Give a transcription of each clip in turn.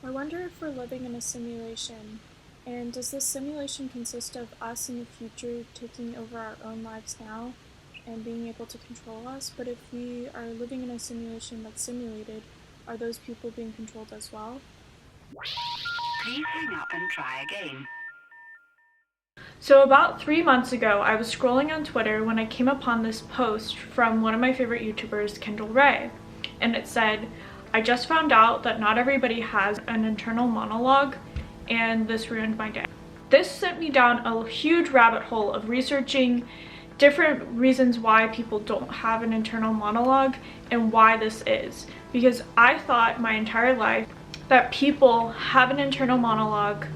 I wonder if we're living in a simulation, and does this simulation consist of us in the future taking over our own lives now and being able to control us? But if we are living in a simulation that's simulated, are those people being controlled as well? Please hang up and try again. So about 3 months ago, I was scrolling on Twitter when I came upon this post from one of my favorite YouTubers, Kendall Ray, and it said, "I just found out that not everybody has an internal monologue, and this ruined my day." This sent me down a huge rabbit hole of researching different reasons why people don't have an internal monologue and why this is, because I thought my entire life that people have an internal monologue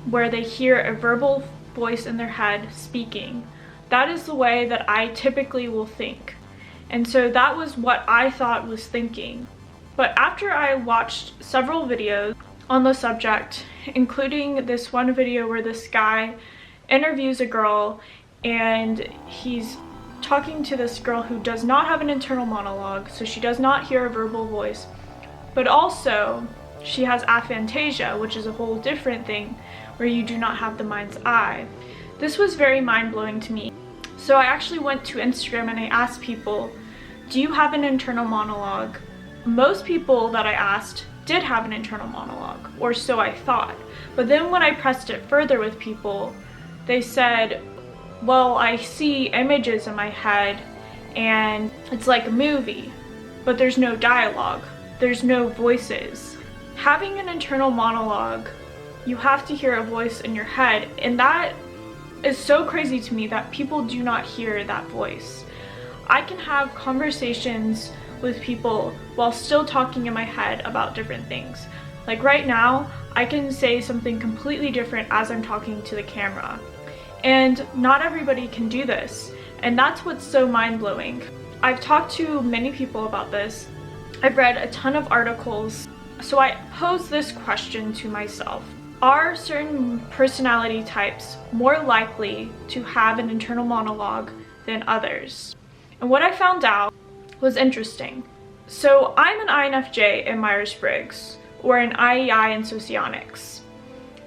where they hear a verbal voice in their head speaking. That is the way that I typically will think. And so that was what I thought was thinking. But after I watched several videos on the subject, including this one video where this guy interviews a girl and he's talking to this girl who does not have an internal monologue, so she does not hear a verbal voice, but also she has aphantasia, which is a whole different thing where you do not have the mind's eye. This was very mind-blowing to me. So I actually went to Instagram and I asked people, do you have an internal monologue? Most people that I asked did have an internal monologue, or so I thought. But then when I pressed it further with people, they said, well, I see images in my head and it's like a movie, but there's no dialogue, there's no voices. Having an internal monologue, you have to hear a voice in your head, and that is so crazy to me that people do not hear that voice. I can have conversations with people while still talking in my head about different things. Like right now, I can say something completely different as I'm talking to the camera. And not everybody can do this, and that's what's so mind-blowing. I've talked to many people about this. I've read a ton of articles. So I pose this question to myself. Are certain personality types more likely to have an internal monologue than others? And what I found out was interesting. So I'm an INFJ in Myers-Briggs, or an IEI in Socionics.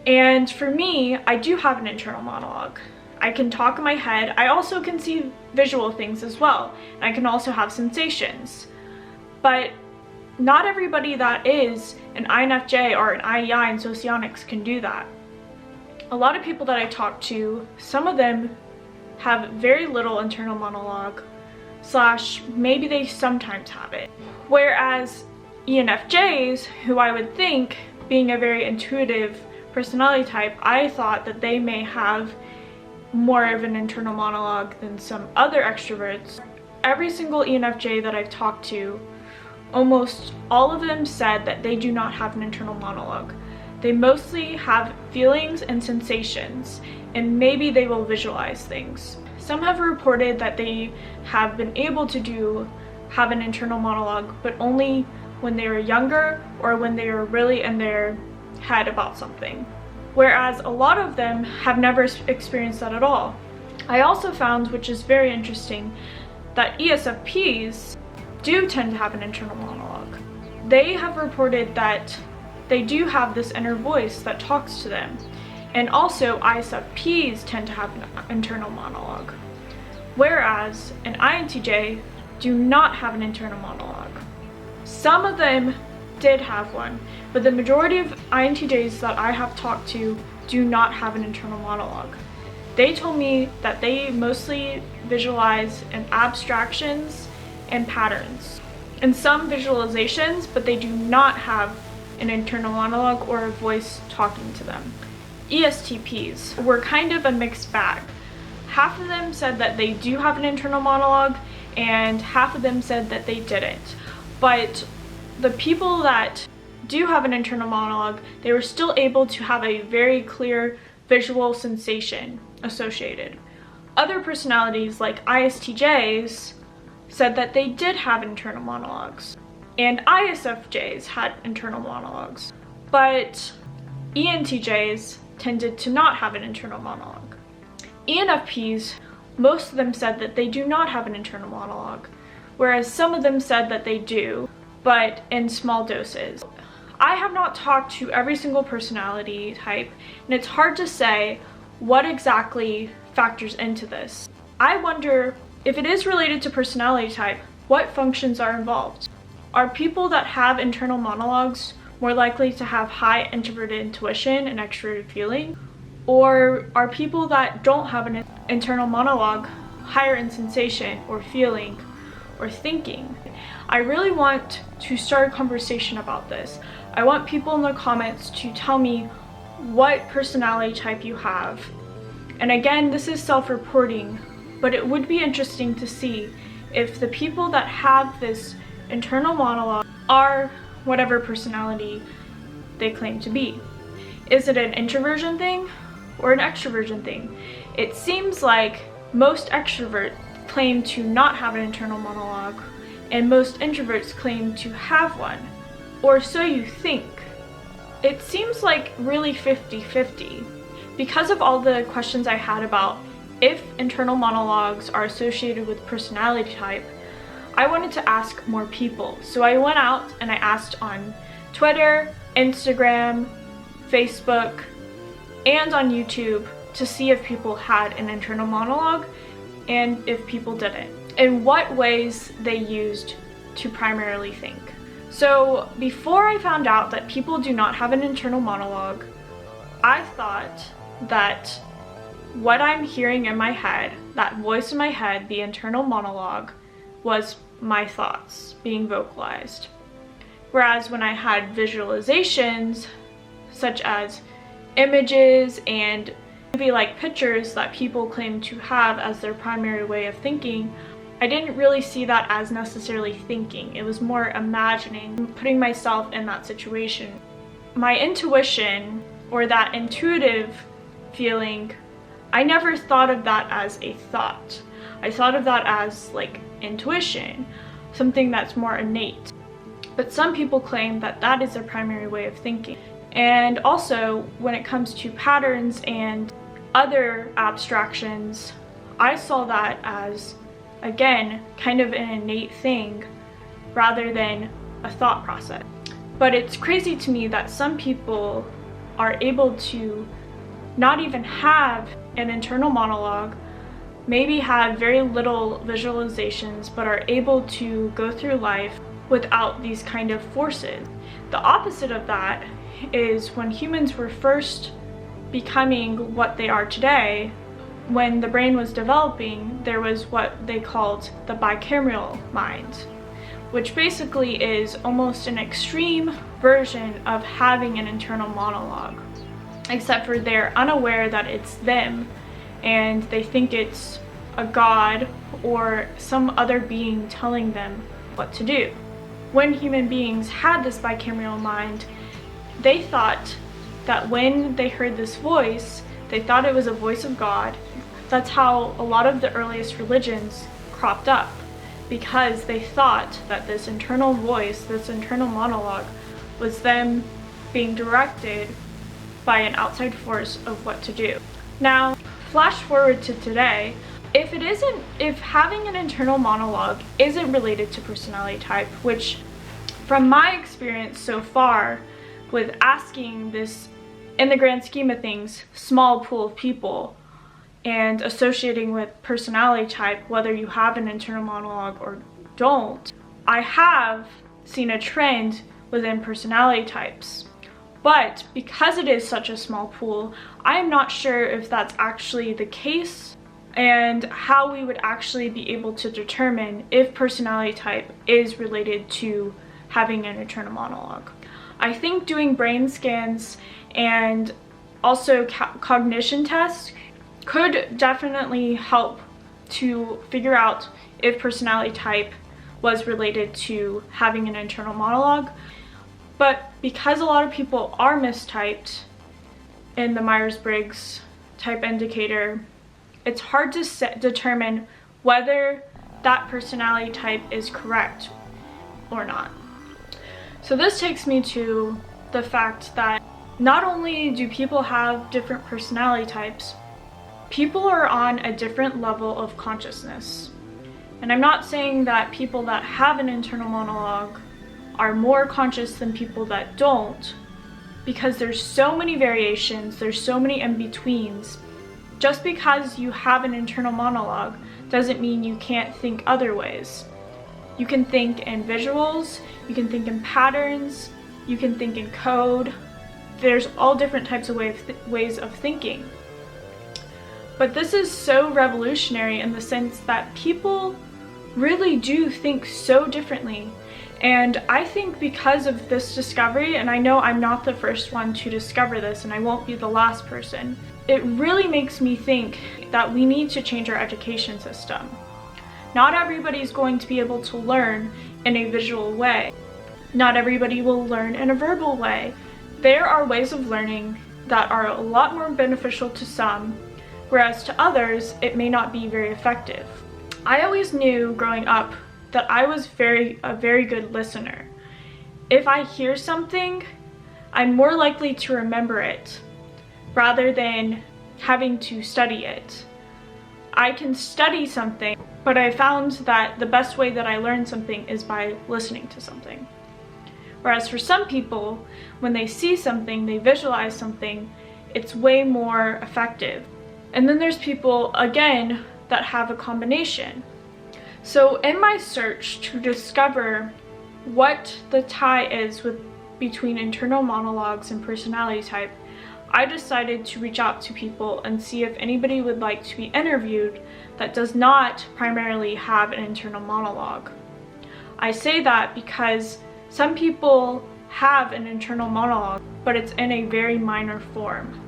And for me, I do have an internal monologue. I can talk in my head. I also can see visual things as well. And I can also have sensations. But not everybody that is an INFJ or an IEI in Socionics can do that. A lot of people that I talk to, some of them have very little internal monologue, / maybe they sometimes have it. Whereas ENFJs, who I would think, being a very intuitive personality type, I thought that they may have more of an internal monologue than some other extroverts. Every single ENFJ that I've talked to, almost all of them said that they do not have an internal monologue. They mostly have feelings and sensations, and maybe they will visualize things. Some have reported that they have been able to have an internal monologue, but only when they were younger or when they were really in their head about something. Whereas a lot of them have never experienced that at all. I also found, which is very interesting, that ESFPs do tend to have an internal monologue. They have reported that they do have this inner voice that talks to them. And also ISFPs tend to have an internal monologue. Whereas an INTJ do not have an internal monologue. Some of them did have one, but the majority of INTJs that I have talked to do not have an internal monologue. They told me that they mostly visualize in abstractions and patterns, and some visualizations, but they do not have an internal monologue or a voice talking to them. ESTPs were kind of a mixed bag. Half of them said that they do have an internal monologue, and half of them said that they didn't. But the people that do have an internal monologue, they were still able to have a very clear visual sensation associated. Other personalities like ISTJs said that they did have internal monologues, and ISFJs had internal monologues, but ENTJs tended to not have an internal monologue. ENFPs, most of them said that they do not have an internal monologue, whereas some of them said that they do, but in small doses. I have not talked to every single personality type, and it's hard to say what exactly factors into this. I wonder if it is related to personality type, what functions are involved? Are people that have internal monologues more likely to have high introverted intuition and extroverted feeling? Or are people that don't have an internal monologue higher in sensation or feeling or thinking? I really want to start a conversation about this. I want people in the comments to tell me what personality type you have. And again, this is self-reporting, but it would be interesting to see if the people that have this internal monologue are whatever personality they claim to be. Is it an introversion thing or an extroversion thing? It seems like most extroverts claim to not have an internal monologue, and most introverts claim to have one, or so you think. It seems like really 50-50. Because of all the questions I had about if internal monologues are associated with personality type, I wanted to ask more people. So I went out and I asked on Twitter, Instagram, Facebook, and on YouTube to see if people had an internal monologue and if people didn't, and what ways they used to primarily think. So before I found out that people do not have an internal monologue, I thought that what I'm hearing in my head, that voice in my head, the internal monologue, was my thoughts being vocalized. Whereas when I had visualizations, such as images and movie-like pictures that people claim to have as their primary way of thinking, I didn't really see that as necessarily thinking. It was more imagining, putting myself in that situation. My intuition, or that intuitive feeling, I never thought of that as a thought. I thought of that as like intuition, something that's more innate. But some people claim that that is their primary way of thinking. And also, when it comes to patterns and other abstractions, I saw that as, again, kind of an innate thing rather than a thought process. But it's crazy to me that some people are able to not even have an internal monologue, maybe have very little visualizations, but are able to go through life without these kind of forces. The opposite of that is when humans were first becoming what they are today, when the brain was developing, there was what they called the bicameral mind, which basically is almost an extreme version of having an internal monologue, except for they're unaware that it's them and they think it's a god or some other being telling them what to do. When human beings had this bicameral mind, they thought that when they heard this voice, they thought it was a voice of God. That's how a lot of the earliest religions cropped up, because they thought that this internal voice, this internal monologue, was them being directed by an outside force of what to do. Now, flash forward to today, if having an internal monologue isn't related to personality type, which from my experience so far with asking this, in the grand scheme of things, small pool of people and associating with personality type, whether you have an internal monologue or don't, I have seen a trend within personality types. But because it is such a small pool, I am not sure if that's actually the case and how we would actually be able to determine if personality type is related to having an internal monologue. I think doing brain scans and also cognition tests could definitely help to figure out if personality type was related to having an internal monologue. But because a lot of people are mistyped in the Myers-Briggs type indicator, it's hard to determine whether that personality type is correct or not. So this takes me to the fact that not only do people have different personality types, people are on a different level of consciousness. And I'm not saying that people that have an internal monologue are more conscious than people that don't, because there's so many variations, there's so many in-betweens. Just because you have an internal monologue doesn't mean you can't think other ways. You can think in visuals, you can think in patterns, you can think in code. There's all different types of ways of thinking. But this is so revolutionary in the sense that people really do think so differently. And I think because of this discovery, and I know I'm not the first one to discover this, and I won't be the last person, it really makes me think that we need to change our education system. Not everybody's going to be able to learn in a visual way. Not everybody will learn in a verbal way. There are ways of learning that are a lot more beneficial to some, whereas to others, it may not be very effective. I always knew growing up that I was a very good listener. If I hear something, I'm more likely to remember it rather than having to study it. I can study something, but I found that the best way that I learn something is by listening to something. Whereas for some people, when they see something, they visualize something, it's way more effective. And then there's people, again, that have a combination. So in my search to discover what the tie is between internal monologues and personality type, I decided to reach out to people and see if anybody would like to be interviewed that does not primarily have an internal monologue. I say that because some people have an internal monologue, but it's in a very minor form.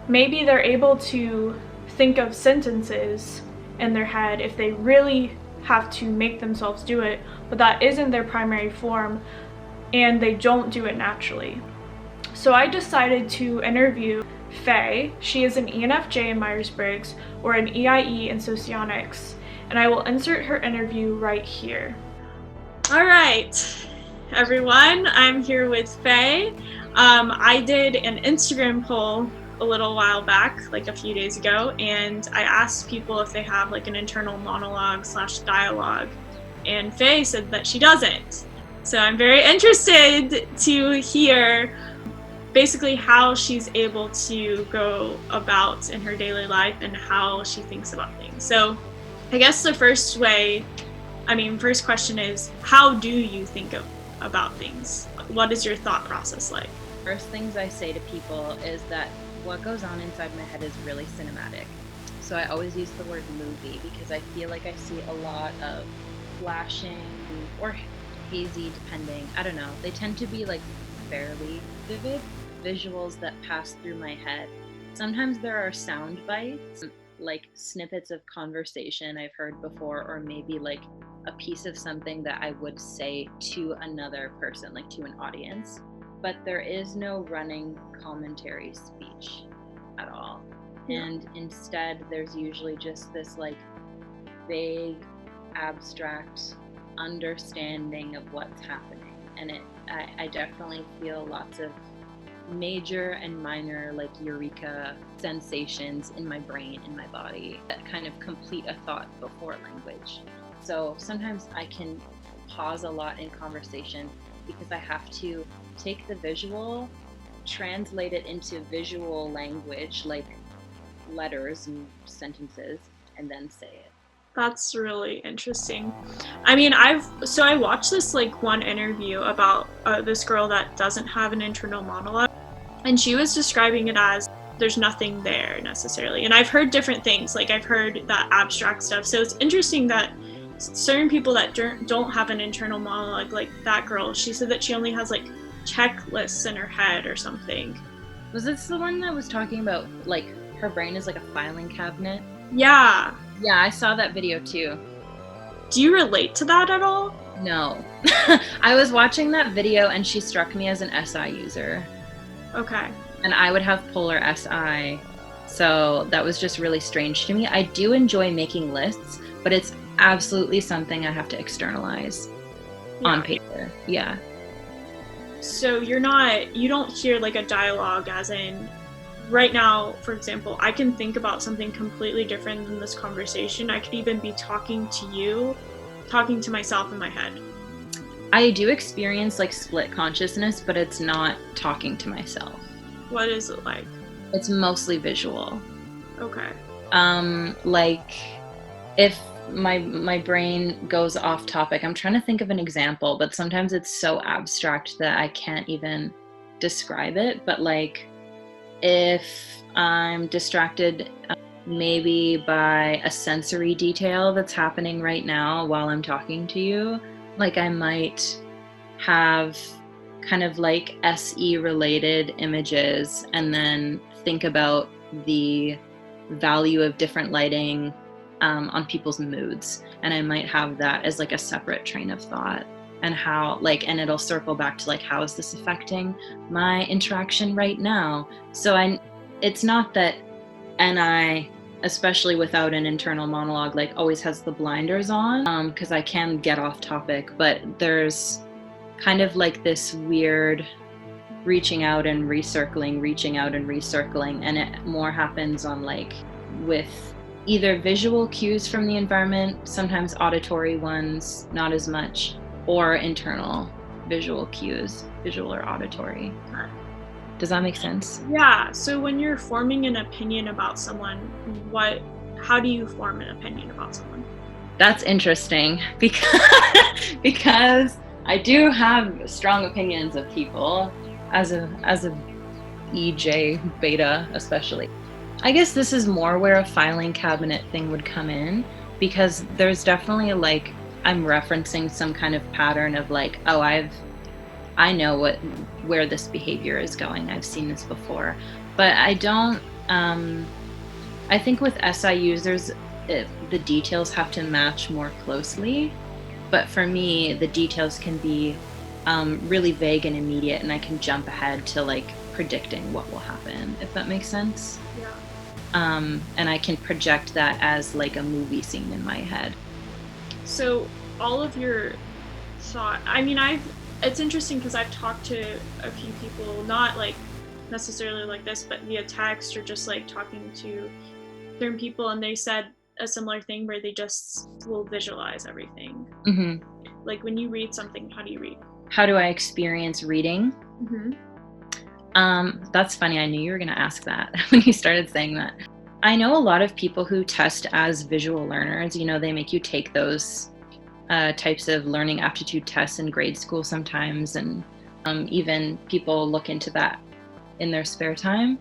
Maybe they're able to think of sentences in their head if they really have to make themselves do it, but that isn't their primary form and they don't do it naturally. So I decided to interview Faye. She is an ENFJ in Myers-Briggs or an EIE in Socionics, and I will insert her interview right here. All right, everyone, I'm here with Faye. I did an Instagram poll a little while back, like a few days ago, and I asked people if they have like an internal monologue / dialogue, and Faye said that she doesn't. So I'm very interested to hear basically how she's able to go about in her daily life and how she thinks about things. So I guess the first question is, how do you think about things? What is your thought process like? First things I say to people is that what goes on inside my head is really cinematic. So I always use the word movie because I feel like I see a lot of flashing or hazy, depending. I don't know. They tend to be like fairly vivid visuals that pass through my head. Sometimes there are sound bites, like snippets of conversation I've heard before, or maybe like a piece of something that I would say to another person, like to an audience. But there is no running commentary speech at all. And instead, there's usually just this like vague, abstract understanding of what's happening. And I definitely feel lots of major and minor like eureka sensations in my brain, in my body, that kind of complete a thought before language. So sometimes I can pause a lot in conversation because I have to take the visual, translate it into visual language, like letters and sentences, and then say it. That's really interesting. I mean, I watched this like one interview about this girl that doesn't have an internal monologue, and she was describing it as there's nothing there necessarily. And I've heard different things, like I've heard that abstract stuff. So it's interesting that certain people that don't have an internal monologue, like that girl, she said that she only has like checklists in her head or something. Was this the one that was talking about like her brain is like a filing cabinet? Yeah, I saw that video too. Do you relate to that at all? No. I was watching that video and she struck me as an SI user. Okay. And I would have polar SI, so that was just really strange to me. I do enjoy making lists, but it's absolutely something I have to externalize on paper. Yeah. So you don't hear like a dialogue as in, right now, for example, I can think about something completely different than this conversation. I could even be talking to myself in my head. I do experience like split consciousness, but it's not talking to myself. What is it like? It's mostly visual. Okay. Like if my brain goes off topic, I'm trying to think of an example, but sometimes it's so abstract that I can't even describe it. But like if I'm distracted maybe by a sensory detail that's happening right now while I'm talking to you, like I might have kind of like SE related images and then think about the value of different lighting on people's moods, and I might have that as like a separate train of thought, and how like, and it'll circle back to like, how is this affecting my interaction right now? So it's not that NI, especially without an internal monologue, like always has the blinders on, because I can get off topic, but there's kind of like this weird reaching out and recircling, and it more happens on like with either visual cues from the environment, sometimes auditory ones, not as much, or internal visual cues, visual or auditory. Does that make sense? Yeah. So when you're forming an opinion about someone, how do you form an opinion about someone? That's interesting because I do have strong opinions of people as a EJ beta especially. I guess this is more where a filing cabinet thing would come in, because there's definitely like, I'm referencing some kind of pattern of like, oh, I know where this behavior is going. I've seen this before. But I don't, I think with SI users, the details have to match more closely. But for me, the details can be really vague and immediate, and I can jump ahead to like predicting what will happen, if that makes sense. Yeah. And I can project that as like a movie scene in my head. So all of your thought, I mean, it's interesting because I've talked to a few people, not like necessarily like this, but via text or just like talking to certain people, and they said a similar thing where they just will visualize everything. Mm-hmm. Like when you read something, how do you read? How do I experience reading? Mm-hmm. That's funny. I knew you were going to ask that when you started saying that. I know a lot of people who test as visual learners. You know, they make you take those types of learning aptitude tests in grade school sometimes, and even people look into that in their spare time.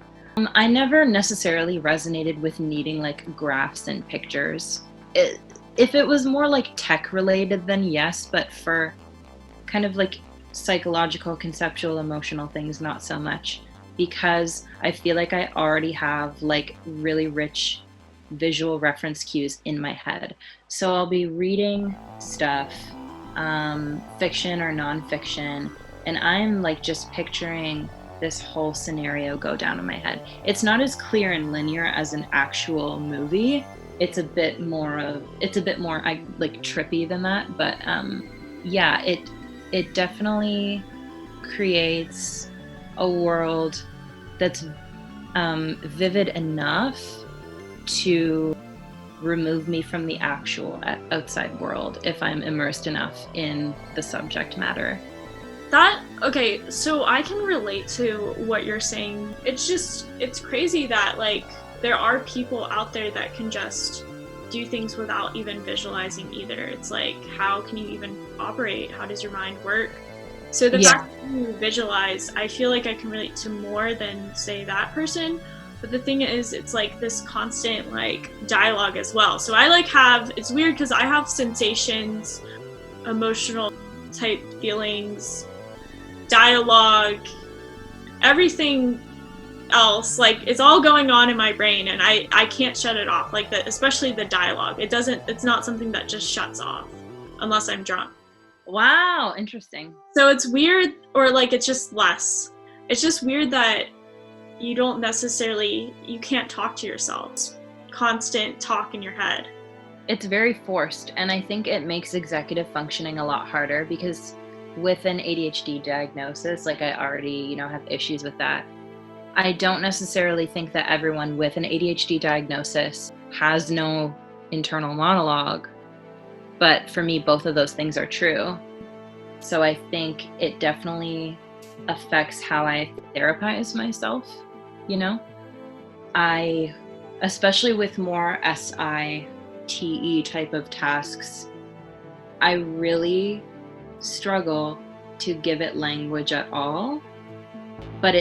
I never necessarily resonated with needing like graphs and pictures. If it was more like tech related, then yes, but for kind of like psychological, conceptual, emotional things, not so much, because I feel like I already have like really rich visual reference cues in my head. So I'll be reading stuff, fiction or nonfiction, and I'm like just picturing this whole scenario go down in my head. It's not as clear and linear as an actual movie. It's a bit more like trippy than that, but yeah, it definitely creates a world that's vivid enough to remove me from the actual outside world if I'm immersed enough in the subject matter. Okay, so I can relate to what you're saying. It's crazy that like there are people out there that can just do things without even visualizing either. It's like, how can you even operate? How does your mind work? So the fact that you visualize, I feel like I can relate to more than say that person. But the thing is, it's like this constant like dialogue as well. So I like it's weird because I have sensations, emotional type feelings, dialogue, everything else, like it's all going on in my brain, and I can't shut it off, like that, especially the dialogue. It's not something that just shuts off unless I'm drunk. Wow, interesting. So it's weird, or like it's just weird that you can't talk to yourself. It's constant talk in your head. It's very forced, and I think it makes executive functioning a lot harder, because with an ADHD diagnosis, like I already, have issues with that. I don't necessarily think that everyone with an ADHD diagnosis has no internal monologue, but for me, both of those things are true. So I think it definitely affects how I therapize myself, you know? I, especially with more SITE type of tasks, I really struggle to give it language at all. But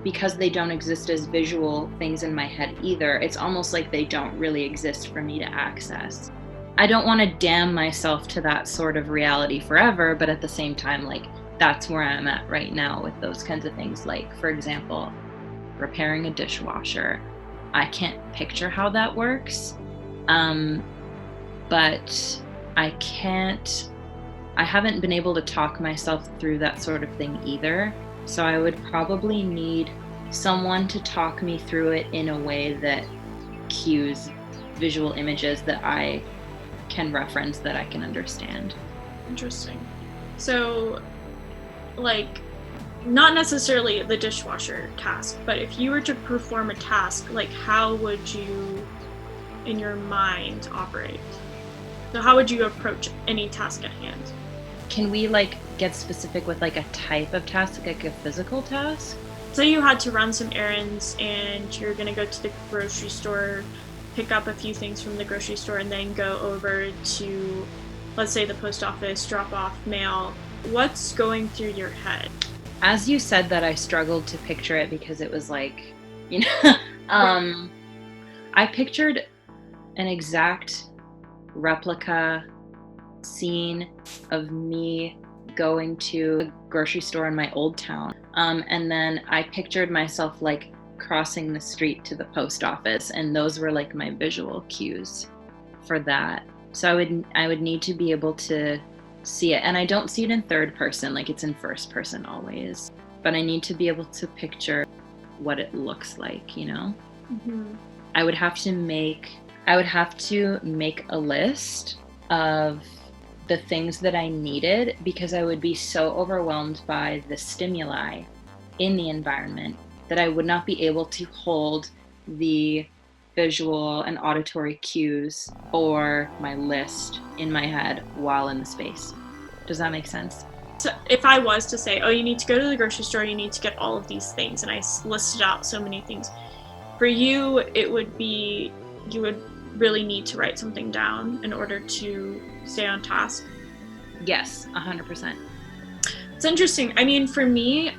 because they don't exist as visual things in my head either, it's almost like they don't really exist for me to access. I don't want to damn myself to that sort of reality forever, but at the same time, like, that's where I'm at right now with those kinds of things. Like, for example, repairing a dishwasher. I can't picture how that works, but I haven't been able to talk myself through that sort of thing either. So I would probably need someone to talk me through it in a way that cues visual images that I can reference, that I can understand. Interesting. So, like, not necessarily the dishwasher task, but if you were to perform a task, like, how would you, in your mind, operate? So how would you approach any task at hand? Can we, like, get specific with, like, a type of task, like a physical task? Say you had to run some errands and you're gonna go to the grocery store, pick up a few things from the grocery store, and then go over to, let's say, the post office, drop off mail. What's going through your head? As you said that, I struggled to picture it because it was like, you know, I pictured an exact replica scene of me going to a grocery store in my old town. And then I pictured myself like crossing the street to the post office, and those were like my visual cues for that. So I would need to be able to see it. And I don't see it in third person, like it's in first person always. But I need to be able to picture what it looks like, you know? Mm-hmm. I would have to make a list of the things that I needed, because I would be so overwhelmed by the stimuli in the environment that I would not be able to hold the visual and auditory cues for my list in my head while in the space. Does that make sense? So if I was to say, oh, you need to go to the grocery store, you need to get all of these things, and I listed out so many things, for you, it would be, you would really need to write something down in order to stay on task? Yes, 100%. It's interesting. I mean, for me,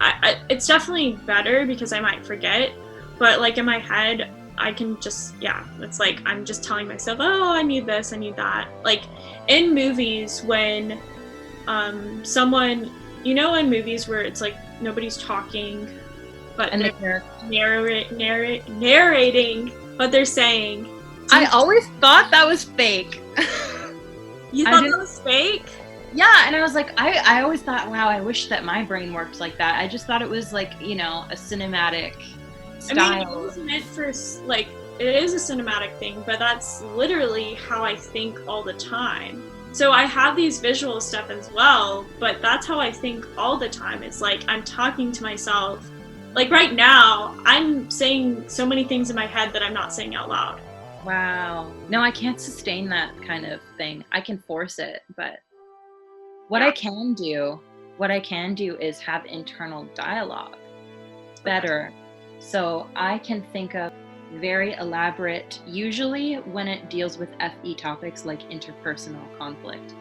it's definitely better because I might forget, but like in my head, I can just, it's like I'm just telling myself, oh, I need this, I need that. Like in movies, when someone, you know, in movies where it's like nobody's talking, but and they're narrating what they're saying. I always thought that was fake. You thought that was fake? Yeah, and I was like, I always thought, wow, I wish that my brain worked like that. I just thought it was like, you know, a cinematic style. I mean, it was meant for, like, it is a cinematic thing, but that's literally how I think all the time. So I have these visual stuff as well, but that's how I think all the time. It's like I'm talking to myself. Like right now, I'm saying so many things in my head that I'm not saying out loud. Wow. No, I can't sustain that kind of thing. I can force it, but what I can do is have internal dialogue better. So I can think of very elaborate, usually when it deals with FE topics like interpersonal conflict,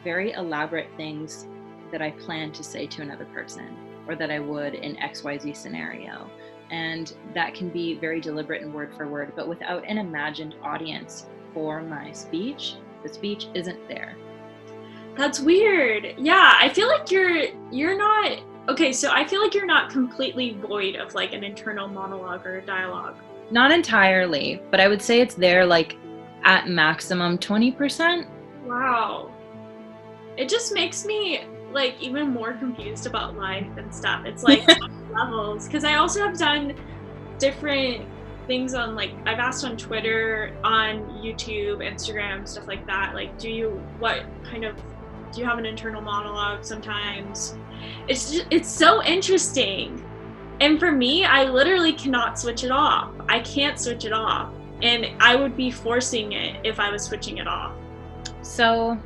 very elaborate things that I plan to say to another person, or that I would in XYZ scenario. And that can be very deliberate and word for word, but without an imagined audience for my speech, the speech isn't there. That's weird. Yeah, I feel like you're not, okay, so I feel like you're not completely void of like an internal monologue or a dialogue. Not entirely, but I would say it's there like at maximum 20%. Wow. It just makes me like even more confused about life and stuff. It's like levels, because I also have done different things on, like, I've asked on Twitter, on YouTube, Instagram, stuff like that, like, do you have an internal monologue sometimes? It's so interesting. And for me, I literally cannot switch it off. I can't switch it off, and I would be forcing it if I was switching it off. So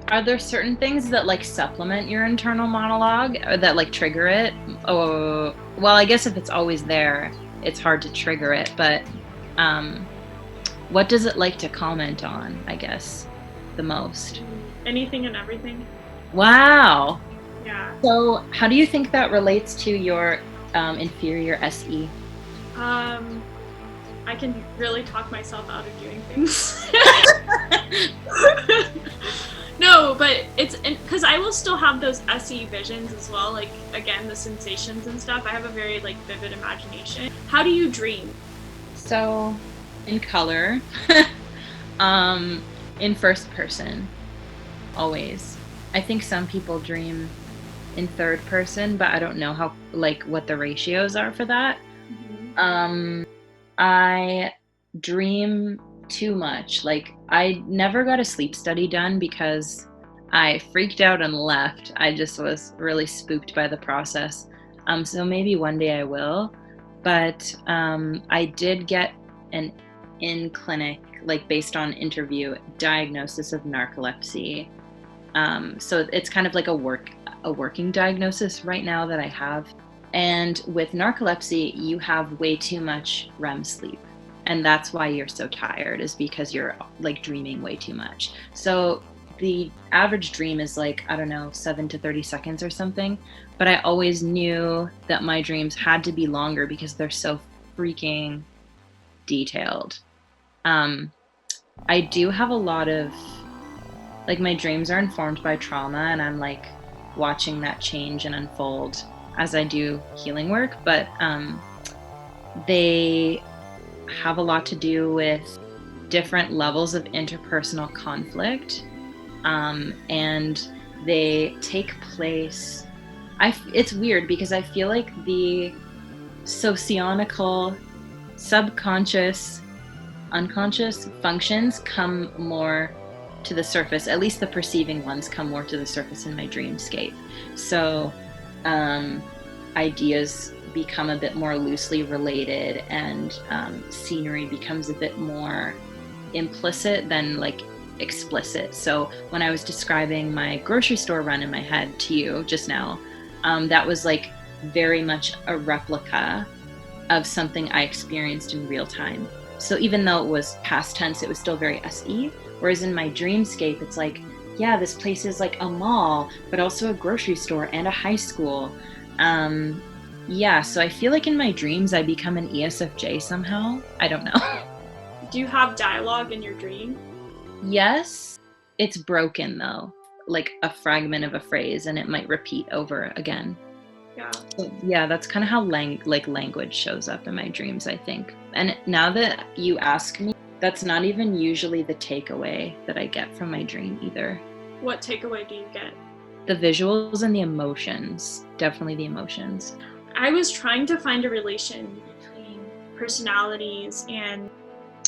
Are there certain things that like supplement your internal monologue or that like trigger it? Oh, well, I guess if it's always there, it's hard to trigger it, but what does it like to comment on, I guess, the most? Anything and everything. Wow. Yeah. So how do you think that relates to your inferior SE? I can really talk myself out of doing things. No, but it's because I will still have those SE visions as well, like again the sensations and stuff. I have a very like vivid imagination. How do you dream? So in color, in first person, always. I think some people dream in third person, but I don't know how like what the ratios are for that. I dream too much. Like I never got a sleep study done because I freaked out and left. I just was really spooked by the process. So maybe one day I will. But I did get an in clinic, like based on interview, diagnosis of narcolepsy. So it's kind of like a working diagnosis right now that I have. And with narcolepsy, you have way too much REM sleep. And that's why you're so tired, is because you're like dreaming way too much. So the average dream is like, I don't know, 7 to 30 seconds or something. But I always knew that my dreams had to be longer because they're so freaking detailed. I do have a lot of, like, my dreams are informed by trauma, and I'm like watching that change and unfold as I do healing work, but they have a lot to do with different levels of interpersonal conflict, and they take place. It's weird because I feel like the socionical, subconscious, unconscious functions come more to the surface. At least the perceiving ones come more to the surface in my dreamscape. So ideas become a bit more loosely related, and scenery becomes a bit more implicit than like explicit. So when I was describing my grocery store run in my head to you just now, that was like very much a replica of something I experienced in real time. So even though it was past tense, it was still very SE. Whereas in my dreamscape, it's like, yeah, this place is like a mall, but also a grocery store and a high school. Yeah, so I feel like in my dreams, I become an ESFJ somehow. I don't know. Do you have dialogue in your dream? Yes, it's broken though, like a fragment of a phrase, and it might repeat over again. Yeah. So, yeah, that's kind of how language shows up in my dreams, I think. And now that you ask me, that's not even usually the takeaway that I get from my dream either. What takeaway do you get? The visuals and the emotions. Definitely the emotions. I was trying to find a relation between personalities and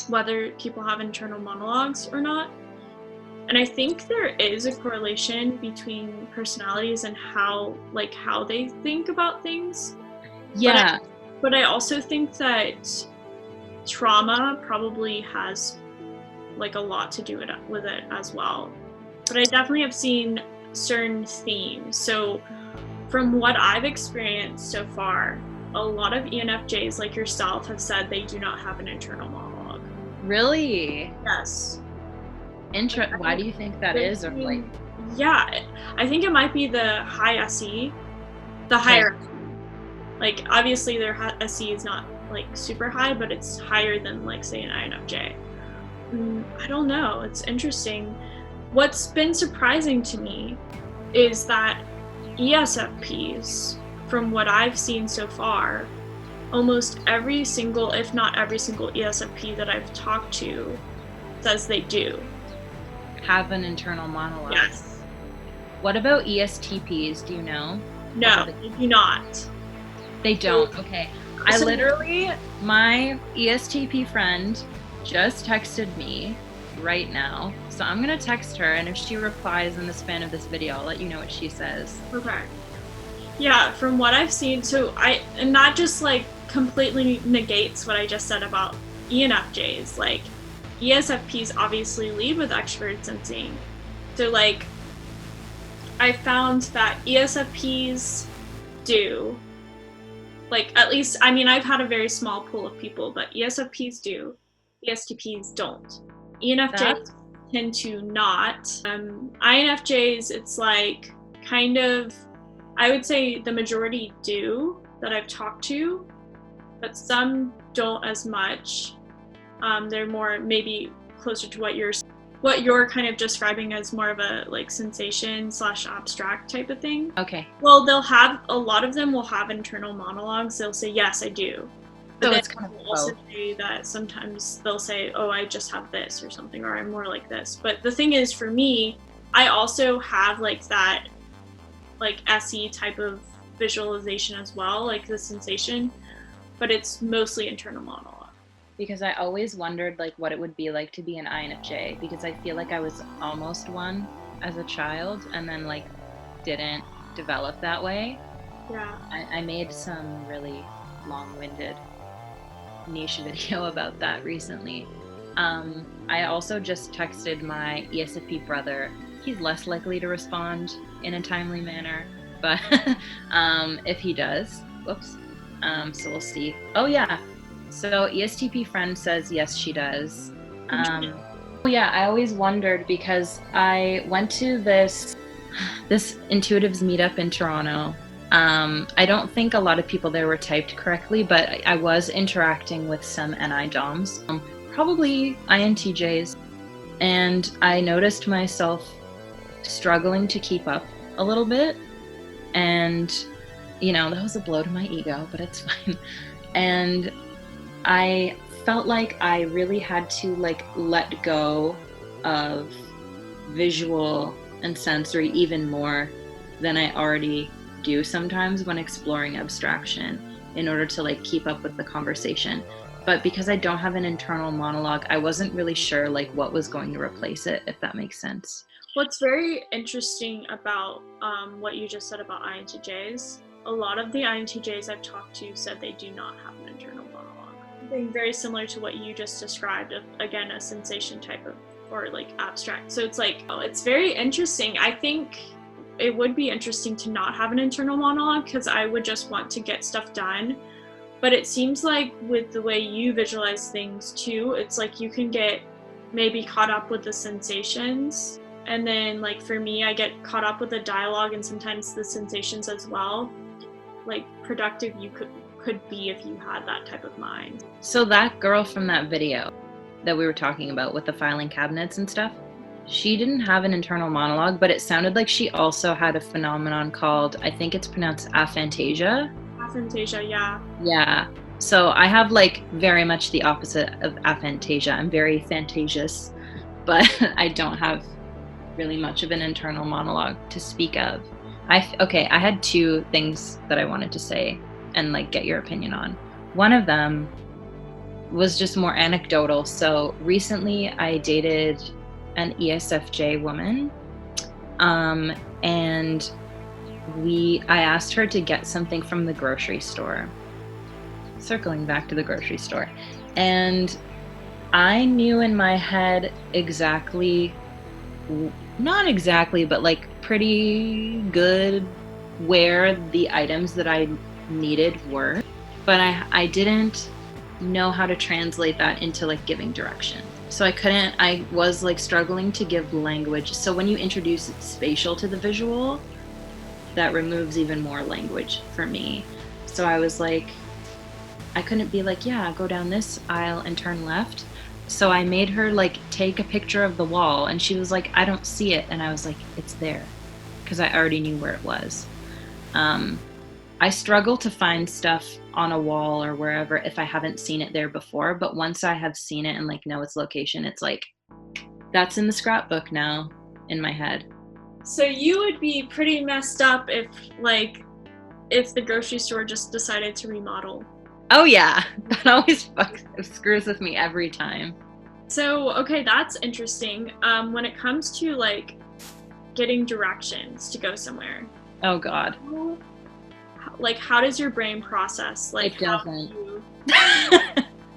whether people have internal monologues or not. And I think there is a correlation between personalities and how they think about things. Yeah. But I also think that trauma probably has like a lot to do with it as well. But I definitely have seen certain themes. So from what I've experienced so far, a lot of ENFJs like yourself have said they do not have an internal monologue. Really? Yes. Why do you think that is? Or like, yeah, I think it might be the high SE, the higher. Like obviously their SE is not like super high, but it's higher than like say an INFJ. I don't know. It's interesting. What's been surprising to me is that ESFPs, from what I've seen so far, almost every single, if not every single ESFP that I've talked to says they do have an internal monologue. Yes. What about ESTPs? Do you know? No, they do not. They don't. Okay. My ESTP friend just texted me right now. So I'm going to text her, and if she replies in the span of this video, I'll let you know what she says. Okay. Yeah, from what I've seen, and that just like completely negates what I just said about ENFJs. Like, ESFPs obviously lead with extrovert sensing. So like, I found that ESFPs do. Like, at least, I mean, I've had a very small pool of people, but ESFPs do. ESTPs don't. ENFJs tend to not. INFJs, it's like kind of, I would say the majority do that I've talked to, but some don't as much. They're more maybe closer to what you're kind of describing as more of a like sensation / abstract type of thing. Okay. Well, a lot of them will have internal monologues. They'll say, yes, I do. But So then it's kind of they'll also say that sometimes they'll say, oh, I just have this or something, or I'm more like this. But the thing is, for me, I also have like that like SE type of visualization as well, like the sensation, but it's mostly internal monologue. Because I always wondered like what it would be like to be an INFJ, because I feel like I was almost one as a child and then like didn't develop that way. Yeah. I made some really long-winded niche video about that recently. I also just texted my ESFP brother. He's less likely to respond in a timely manner, but if he does, whoops. So we'll see. Oh yeah. So ESTP friend says yes, she does. Yeah, I always wondered because I went to this intuitives meetup in Toronto. I don't think a lot of people there were typed correctly, but I was interacting with some NI DOMs, probably INTJs, and I noticed myself struggling to keep up a little bit, and you know, that was a blow to my ego, but it's fine. And I felt like I really had to like let go of visual and sensory even more than I already do sometimes when exploring abstraction in order to like keep up with the conversation. But because I don't have an internal monologue, I wasn't really sure like what was going to replace it, if that makes sense. What's very interesting about what you just said about INTJs, a lot of the INTJs I've talked to said they do not have an internal monologue. Something very similar to what you just described, again, a sensation type of, or like abstract. So it's like, oh, it's very interesting. I think it would be interesting to not have an internal monologue because I would just want to get stuff done. But it seems like with the way you visualize things too, it's like you can get maybe caught up with the sensations. And then like for me, I get caught up with the dialogue and sometimes the sensations as well. Like productive you could be if you had that type of mind. So that girl from that video that we were talking about with the filing cabinets and stuff, she didn't have an internal monologue, but it sounded like she also had a phenomenon called, I think it's pronounced aphantasia. Aphantasia, yeah. Yeah. So I have like very much the opposite of aphantasia. I'm very fantasious, but I don't have really much of an internal monologue to speak of. I had two things that I wanted to say and like get your opinion on. One of them was just more anecdotal. So recently I dated an ESFJ woman, and I asked her to get something from the grocery store. Circling back to the grocery store. And I knew in my head exactly, not exactly, but like pretty good where the items that I needed were, but I didn't know how to translate that into like giving direction. So I was like struggling to give language. So when you introduce spatial to the visual, that removes even more language for me. So I was like, I couldn't be like, yeah, go down this aisle and turn left. So I made her like take a picture of the wall and she was like, I don't see it. And I was like, it's there, because I already knew where it was. I struggle to find stuff on a wall or wherever if I haven't seen it there before, but once I have seen it and like know its location, it's like, that's in the scrapbook now in my head. So you would be pretty messed up if the grocery store just decided to remodel. Oh yeah, that always screws with me every time. So, okay, that's interesting. When it comes to like getting directions to go somewhere. Oh God. Like, how does your brain process? Like, it doesn't.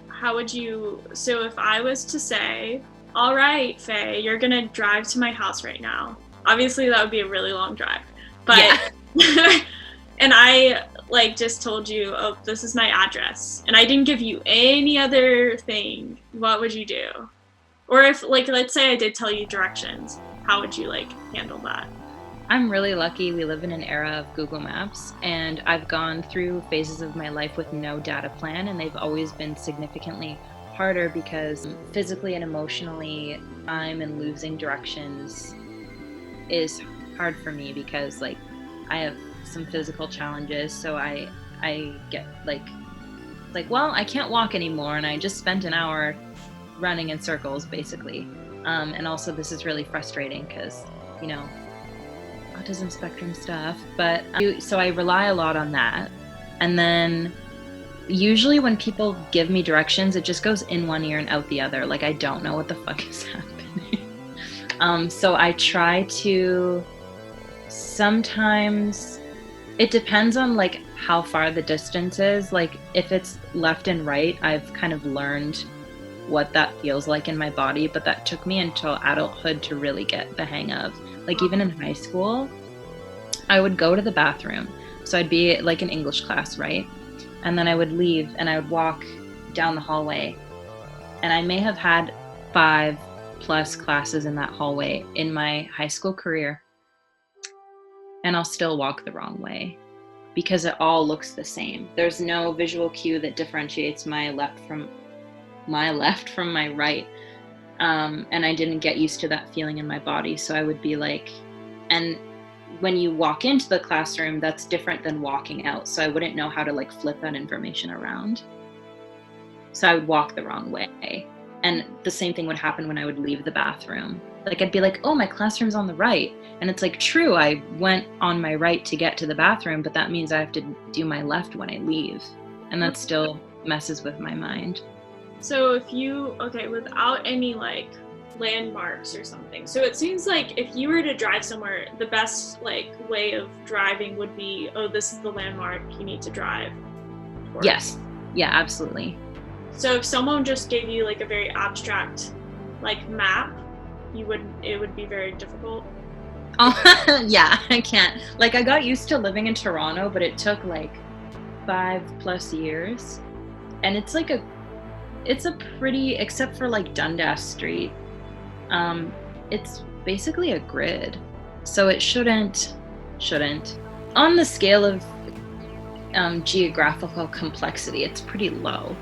How would you, so if I was to say, all right, Faye, you're gonna drive to my house right now. obviously that would be a really long drive. But Yeah. and I like just told you, oh, this is my address, and I didn't give you any other thing, what would you do? Or if, like, let's say I did tell you directions, how would you like handle that? I'm really lucky we live in an era of Google Maps, and I've gone through phases of my life with no data plan, and they've always been significantly harder because physically and emotionally, time and losing directions is hard for me because like I have some physical challenges, so I get like well, I can't walk anymore, and I just spent an hour running in circles basically. And also this is really frustrating because, you know, autism spectrum stuff, but so I rely a lot on that. And then usually when people give me directions, it just goes in one ear and out the other. Like I don't know what the fuck is happening. So I try to, sometimes it depends on like how far the distance is. Like if it's left and right, I've kind of learned what that feels like in my body, but that took me until adulthood to really get the hang of. Like even in high school, I would go to the bathroom. So I'd be like in English class, right? And then I would leave and I would walk down the hallway. And I may have had 5+ classes in that hallway in my high school career. And I'll still walk the wrong way because it all looks the same. There's no visual cue that differentiates my left from my right. And I didn't get used to that feeling in my body. So I would be like, and when you walk into the classroom, that's different than walking out. So I wouldn't know how to like flip that information around. So I would walk the wrong way. And the same thing would happen when I would leave the bathroom. Like I'd be like, oh, my classroom's on the right. And it's like, true, I went on my right to get to the bathroom, but that means I have to do my left when I leave. And that still messes with my mind. So if you, okay, without any like landmarks or something. So it seems like if you were to drive somewhere, the best like way of driving would be, oh, this is the landmark you need to drive towards. Yes. Yeah, absolutely. So if someone just gave you like a very abstract like map, it would be very difficult. Oh, yeah, I can't. Like I got used to living in Toronto, but it took like 5+ years. And it's like it's a pretty, except for like Dundas Street, it's basically a grid. So it shouldn't, on the scale of geographical complexity, it's pretty low.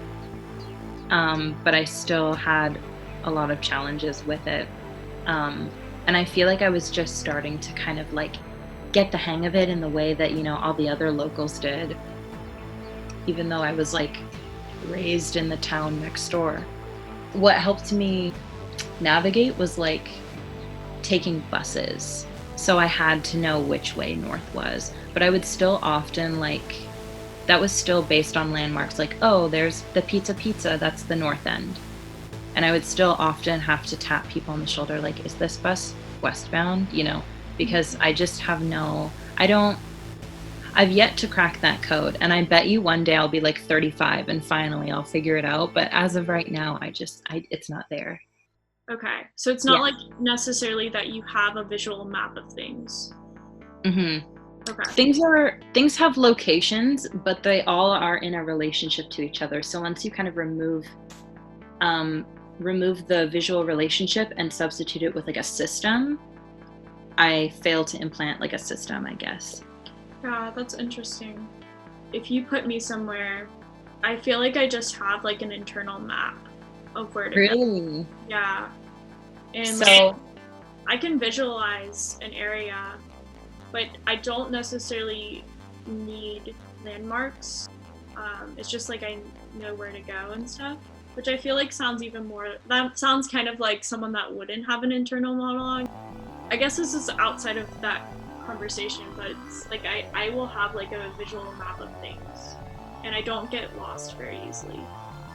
But I still had a lot of challenges with it. And I feel like I was just starting to kind of like get the hang of it in the way that, you know, all the other locals did, even though I was like raised in the town next door. What helped me navigate was like taking buses. So I had to know which way north was, but I would still often like, that was still based on landmarks, like, oh, there's the pizza, that's the north end. And I would still often have to tap people on the shoulder, like, is this bus westbound? You know, because I just have I've yet to crack that code. And I bet you one day I'll be like 35 and finally I'll figure it out. But as of right now, it's not there. Okay. So it's not like necessarily that you have a visual map of things. Mm-hmm. Okay. Things have locations, but they all are in a relationship to each other. So once you kind of remove the visual relationship and substitute it with like a system, I fail to implant like a system, I guess. Yeah, that's interesting. If you put me somewhere, I feel like I just have like an internal map of where to go. Really? Yeah. And so like, I can visualize an area, but I don't necessarily need landmarks. It's just like I know where to go and stuff, which I feel like that sounds kind of like someone that wouldn't have an internal monologue. I guess this is outside of that conversation, but it's like I will have like a visual map of things, and I don't get lost very easily.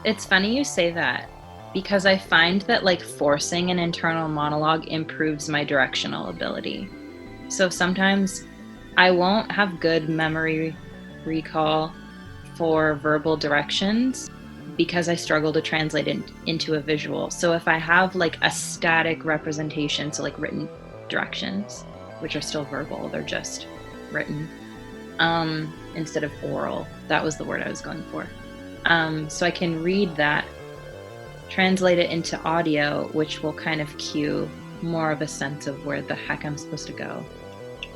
It's funny you say that, because I find that like forcing an internal monologue improves my directional ability. So sometimes I won't have good memory recall for verbal directions because I struggle to translate it into a visual. So if I have like a static representation, so like written directions, which are still verbal, they're just written, instead of oral. That was the word I was going for. So I can read that, translate it into audio, which will kind of cue more of a sense of where the heck I'm supposed to go.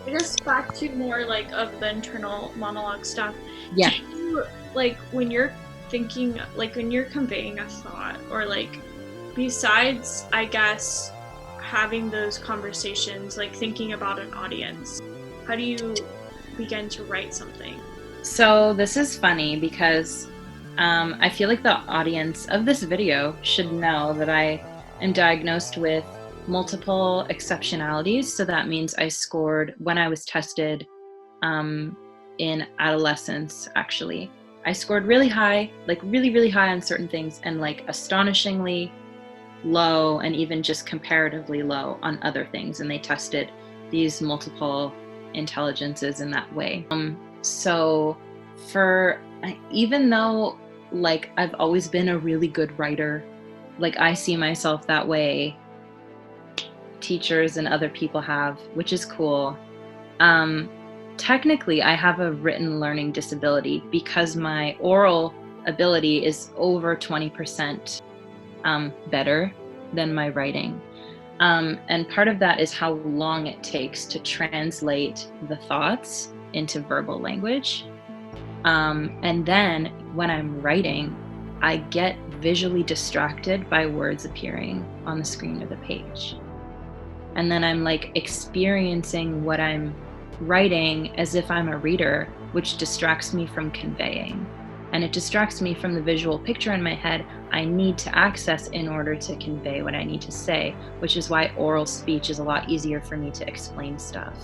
I guess back to more like of the internal monologue stuff. Yeah. Do you, like when you're thinking, like when you're conveying a thought, or like besides, I guess, having those conversations, like thinking about an audience, how do you begin to write something? So this is funny because I feel like the audience of this video should know that I am diagnosed with multiple exceptionalities. So that means I scored, when I was tested in adolescence, actually, I scored really high, like really, really high on certain things, and like astonishingly low and even just comparatively low on other things. And they tested these multiple intelligences in that way. So even though like I've always been a really good writer, like I see myself that way, teachers and other people have, which is cool. Technically, I have a written learning disability because my oral ability is over 20% better than my writing. And part of that is how long it takes to translate the thoughts into verbal language. And then when I'm writing, I get visually distracted by words appearing on the screen of the page. And then I'm like experiencing what I'm writing as if I'm a reader, which distracts me from conveying. And it distracts me from the visual picture in my head I need to access in order to convey what I need to say, which is why oral speech is a lot easier for me to explain stuff.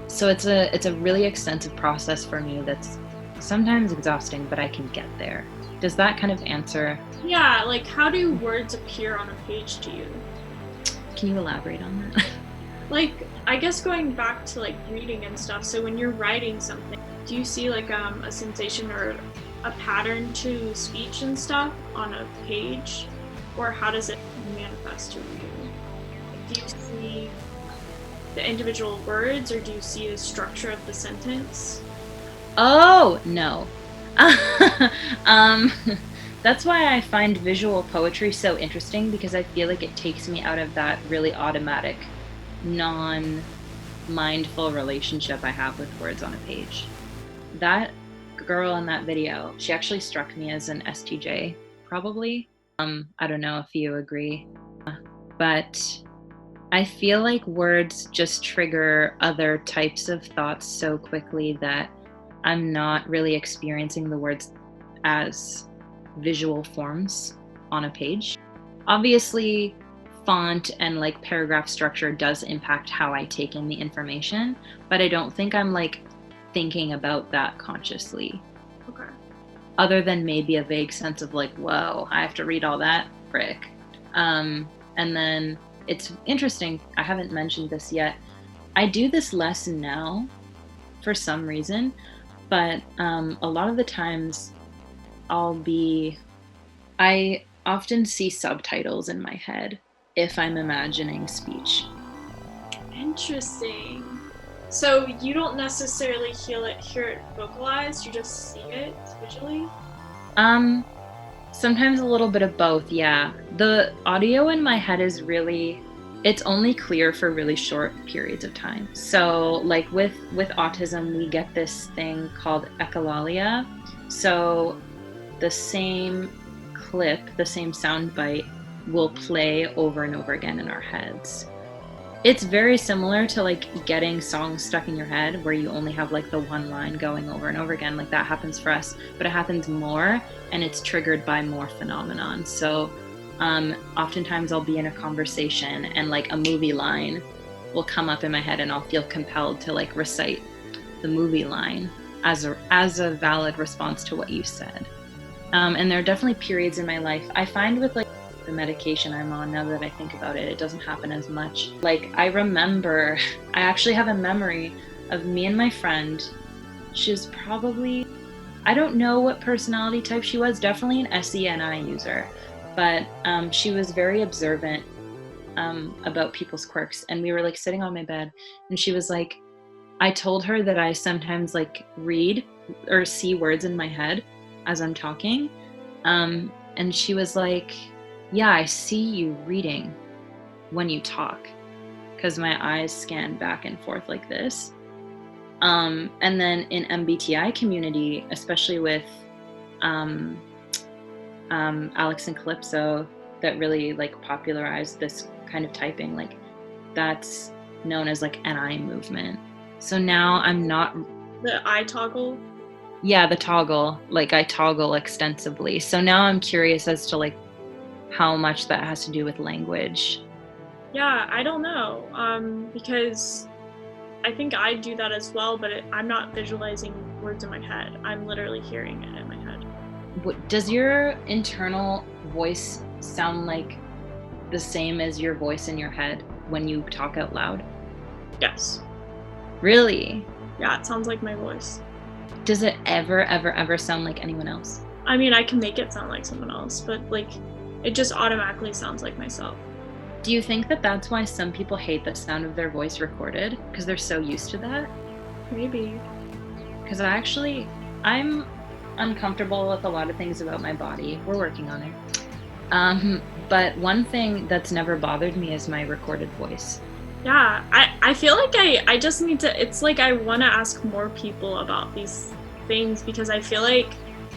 So it's a really extensive process for me that's sometimes exhausting, but I can get there. Does that kind of answer? Yeah, like how do words appear on a page to you? Can you elaborate on that? Like, I guess going back to like reading and stuff, so when you're writing something, do you see like a sensation or a pattern to speech and stuff on a page? Or how does it manifest to you? Do you see the individual words, or do you see the structure of the sentence? Oh, no. That's why I find visual poetry so interesting, because I feel like it takes me out of that really automatic, non-mindful relationship I have with words on a page. That girl in that video, she actually struck me as an STJ, probably. I don't know if you agree, but I feel like words just trigger other types of thoughts so quickly that I'm not really experiencing the words as visual forms on a page. Obviously, font and like paragraph structure does impact how I take in the information, but I don't think I'm like thinking about that consciously. Okay. Other than maybe a vague sense of like, whoa, I have to read all that? Frick. And then it's interesting, I haven't mentioned this yet. I do this less now for some reason, but a lot of the times I often see subtitles in my head if I'm imagining speech. Interesting. So you don't necessarily hear it vocalized, you just see it visually? Sometimes a little bit of both, yeah. The audio in my head is it's only clear for really short periods of time. So like with autism, we get this thing called echolalia. So the same clip, the same sound bite will play over and over again in our heads. It's very similar to like getting songs stuck in your head where you only have like the one line going over and over again. Like that happens for us, but it happens more and it's triggered by more phenomenon. So oftentimes I'll be in a conversation and like a movie line will come up in my head and I'll feel compelled to like recite the movie line as a valid response to what you said. And there are definitely periods in my life. I find with like the medication I'm on, now that I think about it, it doesn't happen as much. Like I actually have a memory of me and my friend. She was probably, I don't know what personality type she was, definitely an SENI user, but she was very observant about people's quirks, and we were like sitting on my bed, and she was like, I told her that I sometimes like read or see words in my head as I'm talking, and she was like, yeah, I see you reading when you talk, because my eyes scan back and forth like this. And then in MBTI community, especially with Alex and Calypso, that really like popularized this kind of typing, like that's known as like an eye movement. So now I'm not The eye toggle. yeah, the toggle, like I toggle extensively. So now I'm curious as to like how much that has to do with language. Yeah, I don't know, because I think I do that as well, but I'm not visualizing words in my head. I'm literally hearing it in my head. Does your internal voice sound like the same as your voice in your head when you talk out loud? Yes. Really? Yeah, it sounds like my voice. Does it ever sound like anyone else? I mean, I can make it sound like someone else, but like, it just automatically sounds like myself. Do you think that that's why some people hate the sound of their voice recorded? Because they're so used to that? Maybe. Because I'm uncomfortable with a lot of things about my body. We're working on it. But one thing that's never bothered me is my recorded voice. Yeah, I feel like I just need to, it's like I want to ask more people about these things, because I feel like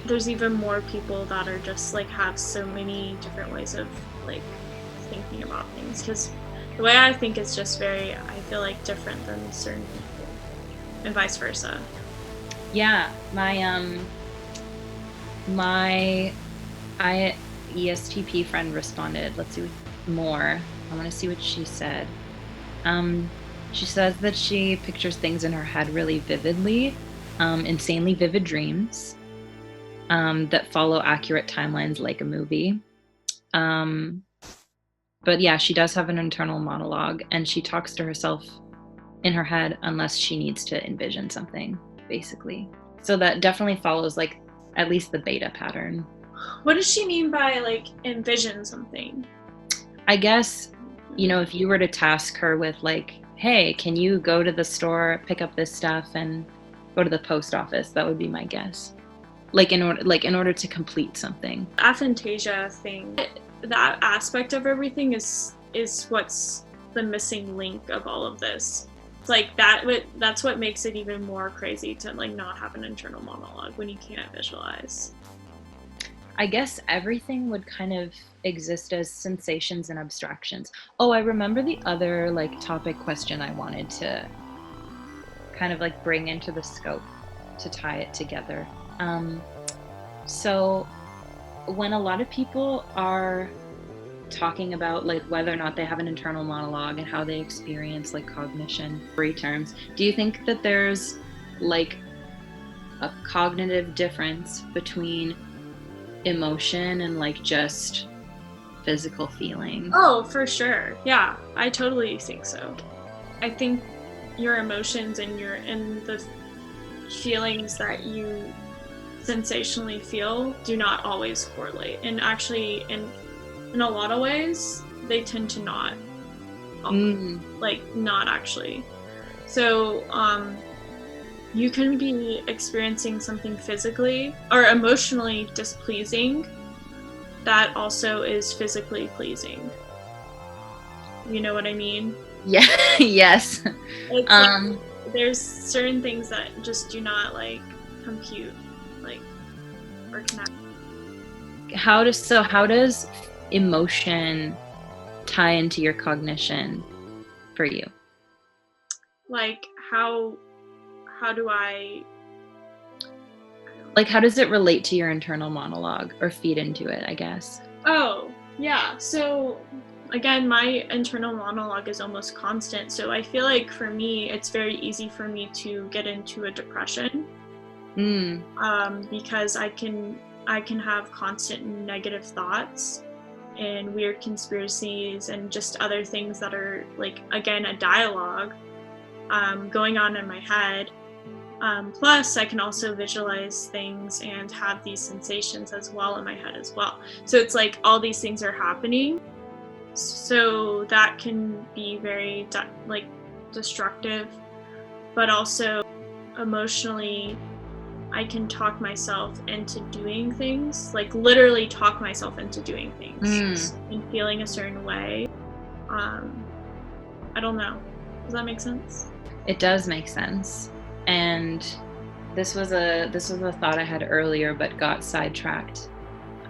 there's even more people that are just like have so many different ways of like thinking about things, because the way I think is just very, I feel like, different than certain people, and vice versa. Yeah, my ESTP friend responded. Let's see more. I want to see what she said. She says that she pictures things in her head really vividly, insanely vivid dreams that follow accurate timelines like a movie. But yeah, she does have an internal monologue, and she talks to herself in her head unless she needs to envision something, basically. So that definitely follows like at least the beta pattern. What does she mean by like envision something? I guess, you know, if you were to task her with like, hey, can you go to the store, pick up this stuff, and go to the post office? That would be my guess. Like in order to complete something. Aphantasia thing, that aspect of everything is what's the missing link of all of this. It's like that's what makes it even more crazy to like not have an internal monologue when you can't visualize. I guess everything would kind of exist as sensations and abstractions. Oh, I remember the other like topic question I wanted to kind of like bring into the scope to tie it together. So when a lot of people are talking about like whether or not they have an internal monologue and how they experience like cognition, free terms, do you think that there's like a cognitive difference between emotion and like just physical feeling? Oh, for sure. Yeah, I totally think so. I think your emotions and the feelings that you sensationally feel do not always correlate, and actually in a lot of ways they tend to not. Like not actually. So you can be experiencing something physically or emotionally displeasing that also is physically pleasing. You know what I mean? Yeah. Yes. It's like, there's certain things that just do not like compute, like, or connect. How does emotion tie into your cognition for you? Like how do I Like, how does it relate to your internal monologue or feed into it, I guess? Oh, yeah. So again, my internal monologue is almost constant. So I feel like for me, it's very easy for me to get into a depression. Because I can have constant negative thoughts and weird conspiracies and just other things that are like, again, a dialogue going on in my head. Plus, I can also visualize things and have these sensations as well in my head as well. So it's like all these things are happening. So that can be very destructive, but also emotionally I can talk myself into doing things, like literally talk myself into doing things and feeling a certain way. I don't know. Does that make sense? It does make sense. And this was a thought I had earlier but got sidetracked.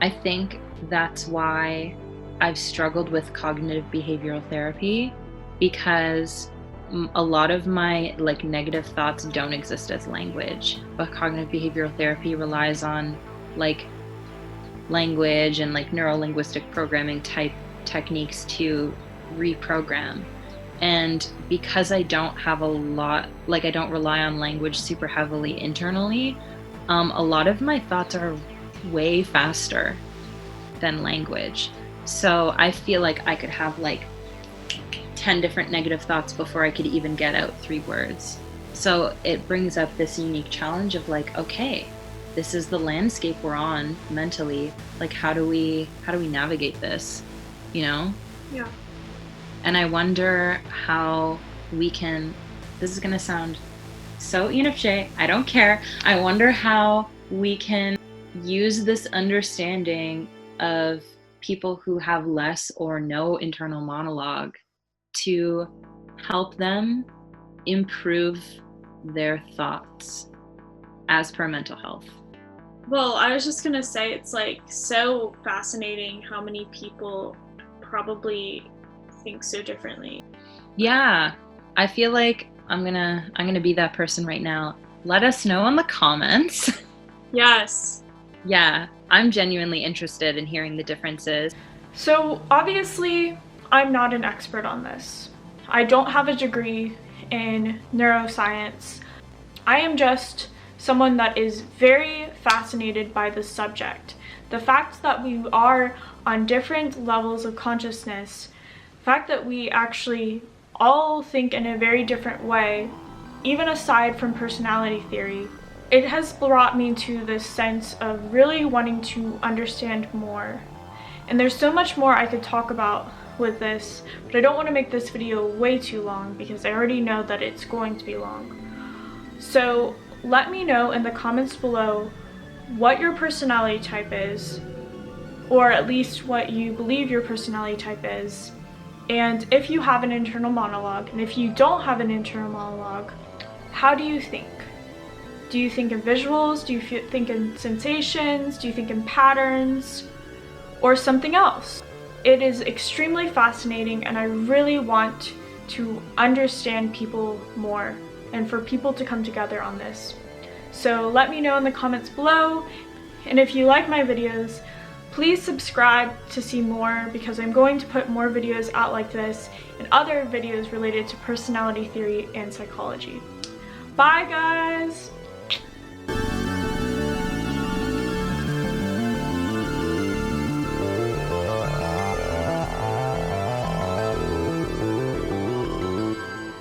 I think that's why I've struggled with cognitive behavioral therapy, because a lot of my like negative thoughts don't exist as language, but cognitive behavioral therapy relies on like language and like neuro-linguistic programming type techniques to reprogram. And because I don't have a lot, like I don't rely on language super heavily internally, a lot of my thoughts are way faster than language. So I feel like I could have like 10 different negative thoughts before I could even get out 3 words. So it brings up this unique challenge of like, okay, this is the landscape we're on mentally. Like, how do we navigate this, you know? Yeah. And I wonder how we can, this is gonna sound so ENFJ, I don't care. I wonder how we can use this understanding of people who have less or no internal monologue to help them improve their thoughts as per mental health. Well, I was just gonna say, it's like so fascinating how many people probably think so differently. Yeah, I feel like I'm gonna be that person right now. Let us know in the comments. Yes. Yeah, I'm genuinely interested in hearing the differences. So obviously, I'm not an expert on this. I don't have a degree in neuroscience. I am just someone that is very fascinated by the subject. The fact that we are on different levels of consciousness, the fact that we actually all think in a very different way, even aside from personality theory, it has brought me to this sense of really wanting to understand more. And there's so much more I could talk about with this, but I don't want to make this video way too long because I already know that it's going to be long. So let me know in the comments below what your personality type is, or at least what you believe your personality type is, and if you have an internal monologue. And if you don't have an internal monologue, how do you think? Do you think in visuals? Do you think in sensations? Do you think in patterns? Or something else? It is extremely fascinating, and I really want to understand people more and for people to come together on this. So let me know in the comments below, and if you like my videos, please subscribe to see more, because I'm going to put more videos out like this and other videos related to personality theory and psychology. Bye guys!